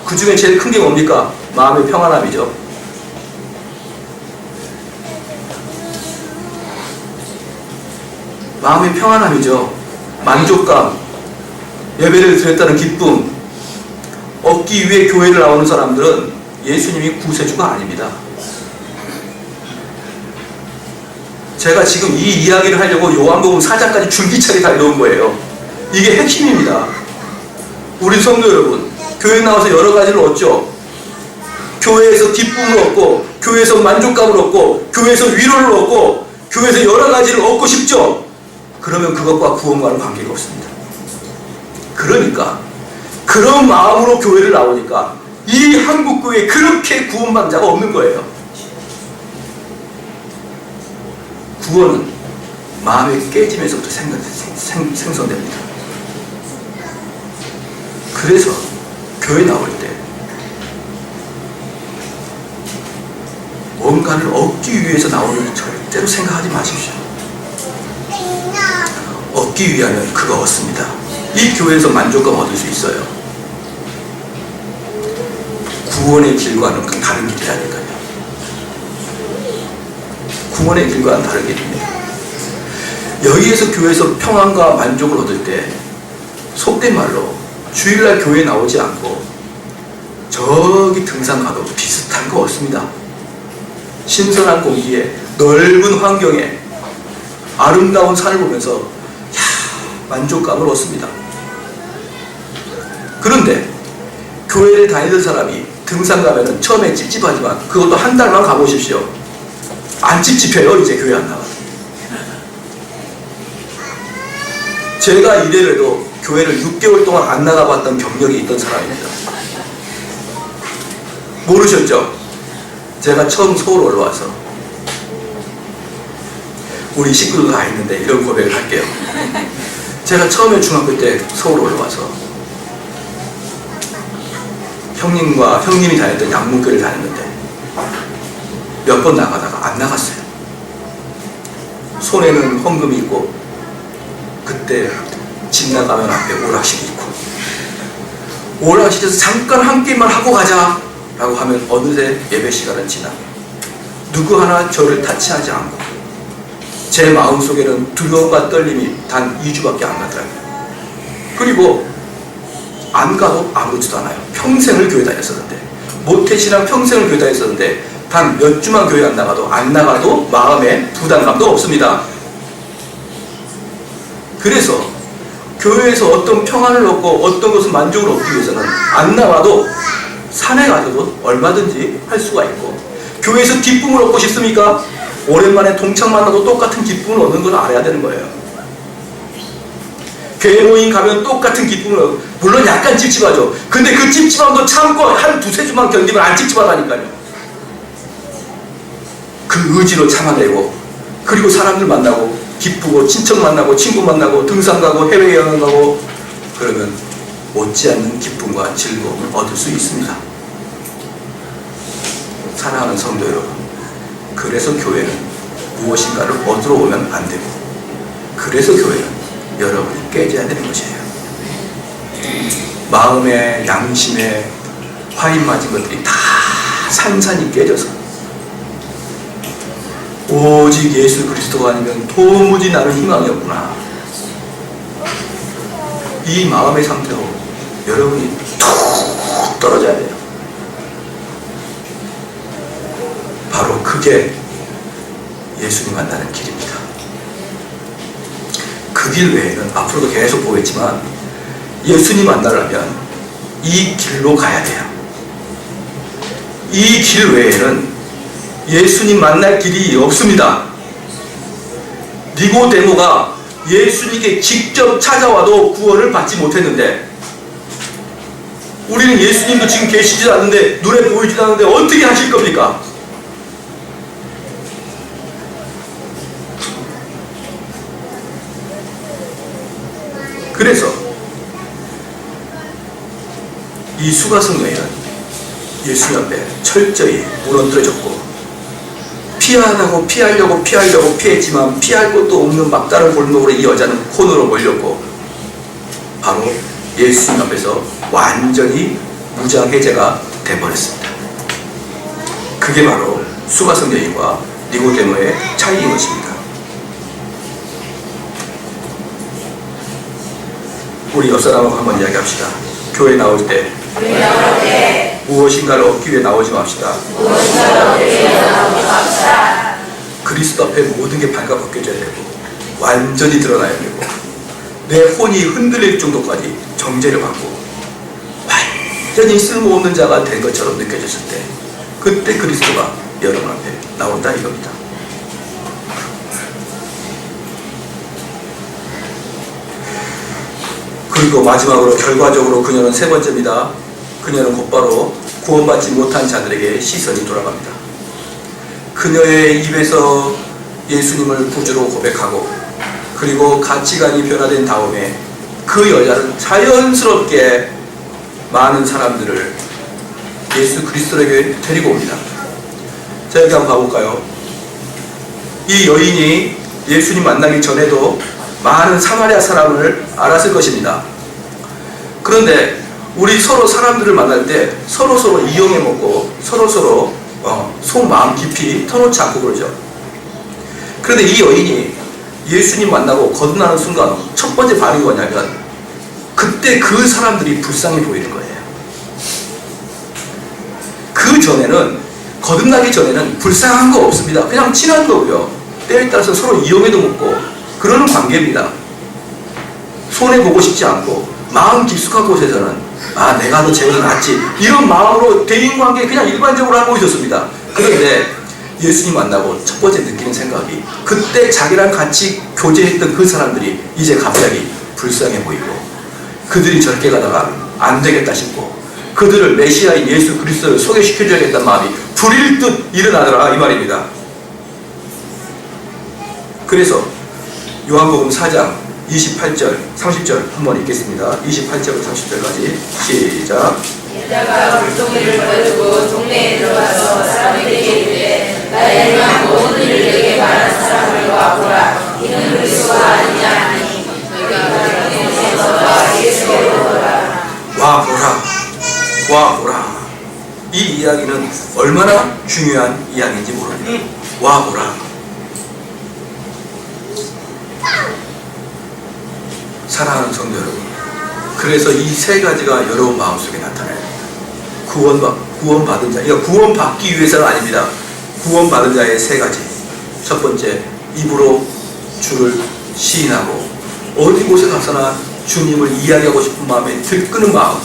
그 중에 제일 큰 게 뭡니까? 마음의 평안함이죠. 마음의 평안함이죠. 만족감, 예배를 드렸다는 기쁨. 얻기 위해 교회를 나오는 사람들은 예수님이 구세주가 아닙니다. 제가 지금 이 이야기를 하려고 요한복음 4장까지 줄기차게 달려온 거예요. 이게 핵심입니다. 우리 성도 여러분, 교회 나와서 여러 가지를 얻죠. 교회에서 기쁨을 얻고, 교회에서 만족감을 얻고, 교회에서 위로를 얻고, 교회에서 여러 가지를 얻고 싶죠. 그러면 그것과 구원과는 관계가 없습니다. 그러니까 그런 마음으로 교회를 나오니까 이 한국교회에 그렇게 구원받는 자가 없는 거예요. 구원은 마음의 깨짐에서부터 생성됩니다. 그래서 교회 나올 때 뭔가를 얻기 위해서 나오는 절대로 생각하지 마십시오. 얻기 위하면 그거 얻습니다. 이 교회에서 만족감 얻을 수 있어요. 구원의 길과는 다른 길이라니까요. 구원의 길과는 다른 길입니다. 여기에서 교회에서 평안과 만족을 얻을 때 속된 말로 주일날 교회 나오지 않고 저기 등산 가도 비슷한 거 얻습니다. 신선한 공기에 넓은 환경에 아름다운 산을 보면서 만족감을 얻습니다. 그런데 교회를 다니던 사람이 등산 가면은 처음에 찝찝하지만 그것도 한 달만 가보십시오. 안 찝찝해요. 이제 교회 안 나가요. 제가 이래봬도 교회를 6개월 동안 안 나가봤던 경력이 있던 사람입니다. 모르셨죠? 제가 처음 서울 올라와서 우리 식구들 다 있는데 이런 고백을 할게요. 제가 처음에 중학교 때 서울 올라와서 형님이 다녔던 양문교를 다녔는데 몇 번 나가다가 안 나갔어요. 손에는 헌금이 있고 그때 집 나가면 앞에 오락실이 있고 오락실에서 잠깐 한 게임만 하고 가자 라고 하면 어느새 예배 시간은 지나 누구 하나 저를 타치하지 않고 제 마음속에는 두려움과 떨림이 단 2주밖에 안 가더라고요. 그리고 안 가도 아무렇지도 않아요. 평생을 교회 다녔었는데 모태신앙 평생을 교회 다녔었는데 단 몇 주만 교회 안 나가도 마음에 부담감도 없습니다. 그래서 교회에서 어떤 평안을 얻고 어떤 것을 만족을 얻기 위해서는 안 나와도 산에 가서도 얼마든지 할 수가 있고 교회에서 기쁨을 얻고 싶습니까? 오랜만에 동창 만나도 똑같은 기쁨을 얻는 걸 알아야 되는 거예요. 교회 모임 가면 똑같은 기쁨을, 물론 약간 찝찝하죠. 근데 그 찝찝함도 참고 한 두세 주만 견디면 안 찝찝하다니까요. 그 의지로 참아내고, 그리고 사람들 만나고 기쁘고, 친척 만나고 친구 만나고 등산 가고 해외여행 가고, 그러면 못지않는 기쁨과 즐거움을 얻을 수 있습니다. 사랑하는 성도 여러분, 그래서 교회는 무엇인가를 얻으러 오면 안 되고, 그래서 교회는 여러분이 깨져야 되는 것이에요. 마음에, 양심에 화인 맞은 것들이 다 산산이 깨져서 오직 예수 그리스도가 아니면 도무지 나는 희망이 없구나, 이 마음의 상태로 여러분이 툭 떨어져야 돼요. 바로 그게 예수님 만나는 길입니다. 그 길 외에는 앞으로도 계속 보겠지만, 예수님 만나려면 이 길로 가야 돼요. 이 길 외에는 예수님 만날 길이 없습니다. 니고데모가 예수님께 직접 찾아와도 구원을 받지 못했는데, 우리는 예수님도 지금 계시지 않는데, 눈에 보이지 않는데 어떻게 하실 겁니까? 그래서 이 수가성노예는 예수님 앞에 철저히 무너뜨려졌고, 피하려고 피했지만 피할 곳도 없는 막다른 골목으로 이 여자는 코너로 몰렸고, 바로 예수님 앞에서 완전히 무장해제가 돼버렸습니다. 그게 바로 수가성 여인과 니고데모의 차이인 것입니다. 우리 옆사람하고 한번 이야기합시다. 교회 나올 때 무엇인가를 얻기 위해 나오지 맙시다. 그리스도 앞에 모든 게 발가벗겨져야 되고, 완전히 드러나야 되고, 내 혼이 흔들릴 정도까지 정죄를 받고 완전히 쓸모없는 자가 된 것처럼 느껴졌을 때, 그때 그리스도가 여러분 앞에 나온다 이겁니다. 그리고 마지막으로 결과적으로 그녀는 세 번째입니다. 그녀는 곧바로 구원받지 못한 자들에게 시선이 돌아갑니다. 그녀의 입에서 예수님을 구주로 고백하고, 그리고 가치관이 변화된 다음에 그 여자는 자연스럽게 많은 사람들을 예수 그리스도에게 데리고 옵니다. 자, 여기 한번 봐볼까요? 이 여인이 예수님 만나기 전에도 많은 사마리아 사람을 알았을 것입니다. 그런데 우리 서로 사람들을 만날 때 서로서로 이용해 먹고 서로서로 속마음 깊이 터놓지 않고 그러죠. 그런데 이 여인이 예수님 만나고 거듭나는 순간 첫 번째 반응이 뭐냐면, 그때 그 사람들이 불쌍해 보이는 거예요. 그 전에는, 거듭나기 전에는 불쌍한 거 없습니다. 그냥 친한 거고요. 때에 따라서 서로 이용해도 먹고 그러는 관계입니다. 손해보고 싶지 않고, 마음 깊숙한 곳에서는 내가 너 쟤보다 낫지, 이런 마음으로 대인관계 그냥 일반적으로 하고 있었습니다. 그런데 예수님 만나고 첫 번째 느끼는 생각이, 그때 자기랑 같이 교제했던 그 사람들이 이제 갑자기 불쌍해 보이고, 그들이 저렇게 가다가 안 되겠다 싶고, 그들을 메시아인 예수 그리스도를 소개시켜줘야겠다는 마음이 불일 듯 일어나더라 이 말입니다. 그래서 요한복음 4장 28절, 30절 한번 읽겠습니다. 28절부터 30절까지 시작. 여자가 물동이를 버리고 동네에 들어가서 사람에게 이르되 나의 이름한 모든 일을 내게 말하는 사람을 와보라. 이는 그리스도가 아니냐 하니 너가 예수께로 오라. 와보라. 이 이야기는 얼마나 중요한 이야기인지 모릅니다. 와보라. 사랑하는 성도 여러분, 그래서 이 세 가지가 여러분 마음속에 나타나야 됩니다. 구원받은 자, 그러니까 구원받기 위해서는 아닙니다. 구원받은 자의 세 가지. 첫 번째, 입으로 주를 시인하고 어디 곳에 가서나 주님을 이야기하고 싶은 마음에 들끄는 마음.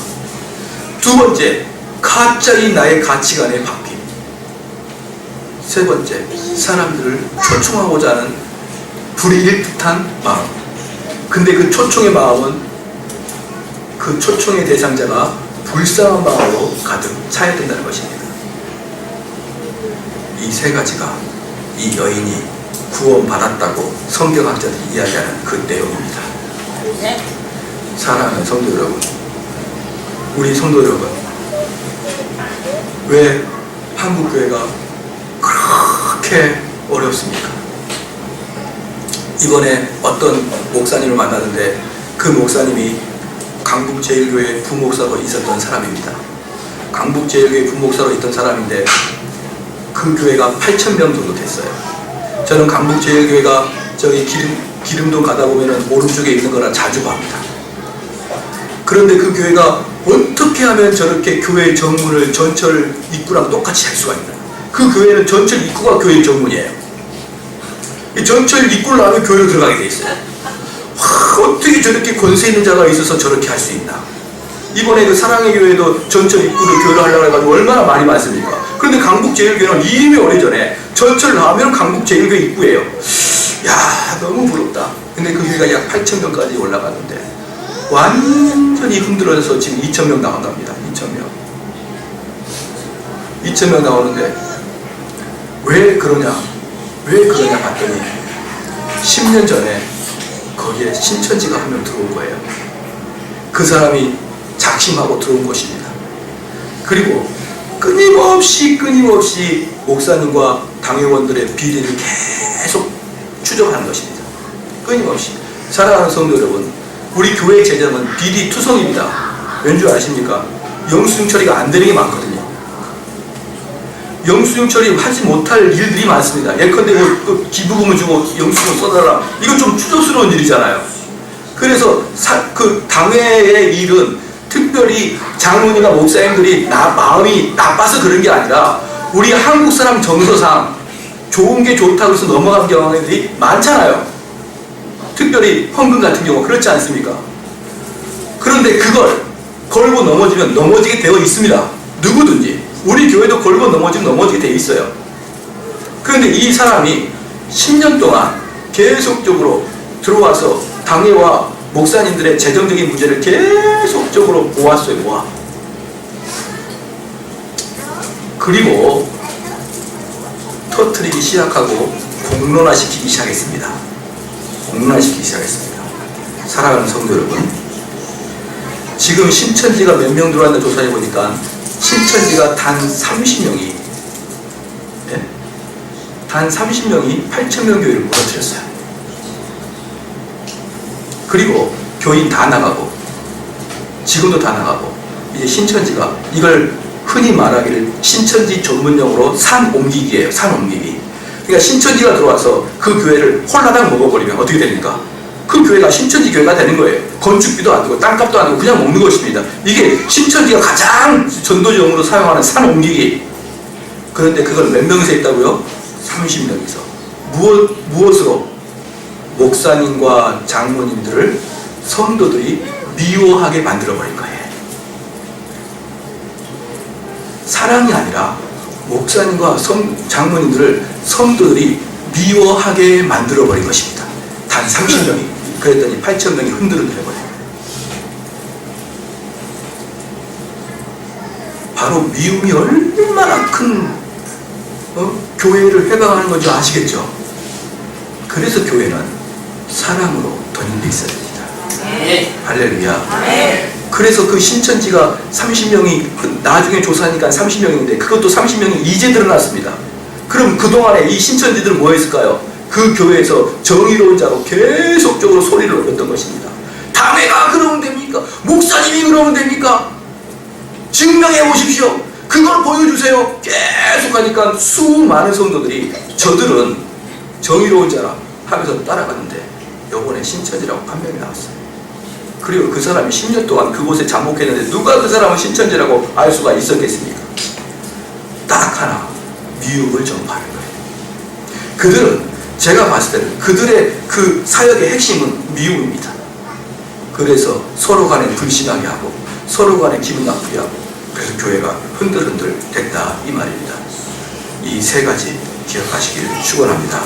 두 번째, 갑자기 나의 가치관의 바뀜. 세 번째, 사람들을 초청하고자 하는 불의일 듯한 마음. 근데 그 초청의 마음은 그 초청의 대상자가 불쌍한 마음으로 가득 차야 된다는 것입니다. 이 세 가지가 이 여인이 구원받았다고 성경학자들이 이야기하는 그 내용입니다. 사랑하는 성도 여러분, 우리 성도 여러분, 왜 한국교회가 그렇게 어렵습니까? 이번에 어떤 목사님을 만나는데 그 목사님이 강북제일교회 부목사로 있었던 사람입니다. 강북제일교회 부목사로 있던 사람인데 그 교회가 8,000명 정도 됐어요. 저는 강북제일교회가 저기 기름동 가다 보면은 오른쪽에 있는 거라 자주 봅니다. 그런데 그 교회가 어떻게 하면 저렇게 교회 정문을 전철 입구랑 똑같이 할 수가 있나? 그 교회는 전철 입구가 교회 정문이에요. 이 전철 입구를 나면 교회로 들어가게 돼 있어요. 어떻게 저렇게 권세 있는 자가 있어서 저렇게 할 수 있나? 이번에 그 사랑의 교회도 전철 입구를 교회로 하려고 해가지고 얼마나 말이 많습니까? 그런데 강북제일교회는 이미 오래전에 전철 나오면 강북제일교회 입구예요. 야, 너무 부럽다. 근데 그 교회가 약 8,000명까지 올라갔는데 완전히 흔들어서 지금 2,000명 나온답니다. 2,000명 나오는데 왜 그러냐 봤더니 10년 전에 거기에 신천지가 한 명 들어온 거예요. 그 사람이 작심하고 들어온 것입니다. 그리고 끊임없이 목사님과 당회원들의 비리를 계속 추적하는 것입니다. 끊임없이. 사랑하는 성도 여러분, 우리 교회 제자는 비리 투성입니다. 왠지 아십니까? 영수증 처리가 안 되는 게 많거든요. 영수증 처리 하지 못할 일들이 많습니다. 예컨대 뭐 기부금을 주고 영수증을 써달라. 이건 좀 추접스러운 일이잖아요. 그래서 그 당회의 일은 특별히 장로님과 목사님들이 마음이 나빠서 그런 게 아니라 우리 한국 사람 정서상 좋은 게 좋다고 해서 넘어간 경우들이 많잖아요. 특별히 헌금 같은 경우 그렇지 않습니까? 그런데 그걸 걸고 넘어지면 넘어지게 되어 있습니다. 누구든지. 우리 교회도 걸고 넘어지면 넘어지게 되어 있어요. 그런데 이 사람이 10년 동안 계속적으로 들어와서 당회와 목사님들의 재정적인 문제를 계속적으로 모았어요. 그리고 터뜨리기 시작하고 공론화시키기 시작했습니다. 사랑하는 성도 여러분, 지금 신천지가 몇 명 들어왔나 조사해 보니까 신천지가 단 30명이 8,000명 교회를 무너뜨렸어요. 그리고 교인 다 나가고 지금도 다 나가고 이제 신천지가 이걸 흔히 말하기를 신천지 전문용어로 산 옮기기예요. 산 옮기기. 그러니까 신천지가 들어와서 그 교회를 홀라당 먹어버리면 어떻게 됩니까? 그 교회가 신천지 교회가 되는 거예요. 건축비도 안 되고 땅값도 안 되고 그냥 먹는 것입니다. 이게 신천지가 가장 전도용으로 사용하는 산 옮기기. 그런데 그걸 몇 명이서 했다고요? 30명이서. 무엇으로? 목사님과 장로님들을 성도들이 미워하게 만들어버린 거예요. 사랑이 아니라 목사님과 장로님들을 성도들이 미워하게 만들어버린 것입니다. 단 30명이. 그랬더니 8,000명이 흔들흔들해버려요. 바로 미움이 얼마나 큰 교회를 회방하는 건지 아시겠죠? 그래서 교회는 사랑으로 던져 있어야 됩니다. 할렐루야. 그래서 그 신천지가 30명이 나중에 조사하니까 30명인데 그것도 30명이 이제 드러났습니다. 그럼 그동안에 이 신천지들은 뭐 했을까요? 그 교회에서 정의로운 자로 계속적으로 소리를 올렸던 것입니다. 당회가 그러면 됩니까? 목사님이 그러면 됩니까? 증명해 보십시오. 그걸 보여주세요. 계속 하니까 수많은 성도들이 저들은 정의로운 자라 하면서 따라갔는데 요번에 신천지라고 판명이 나왔어요. 그리고 그 사람이 10년 동안 그곳에 잠복했는데 누가 그 사람을 신천지라고 알 수가 있었겠습니까? 딱 하나, 미움을 전파하는 거예요. 그들은 제가 봤을 때는 그들의 그 사역의 핵심은 미움입니다. 그래서 서로 간에 불신하게 하고 서로 간에 기분 나쁘게 하고 그래서 교회가 흔들흔들 됐다 이 말입니다. 이 세 가지 기억하시기를 축원합니다.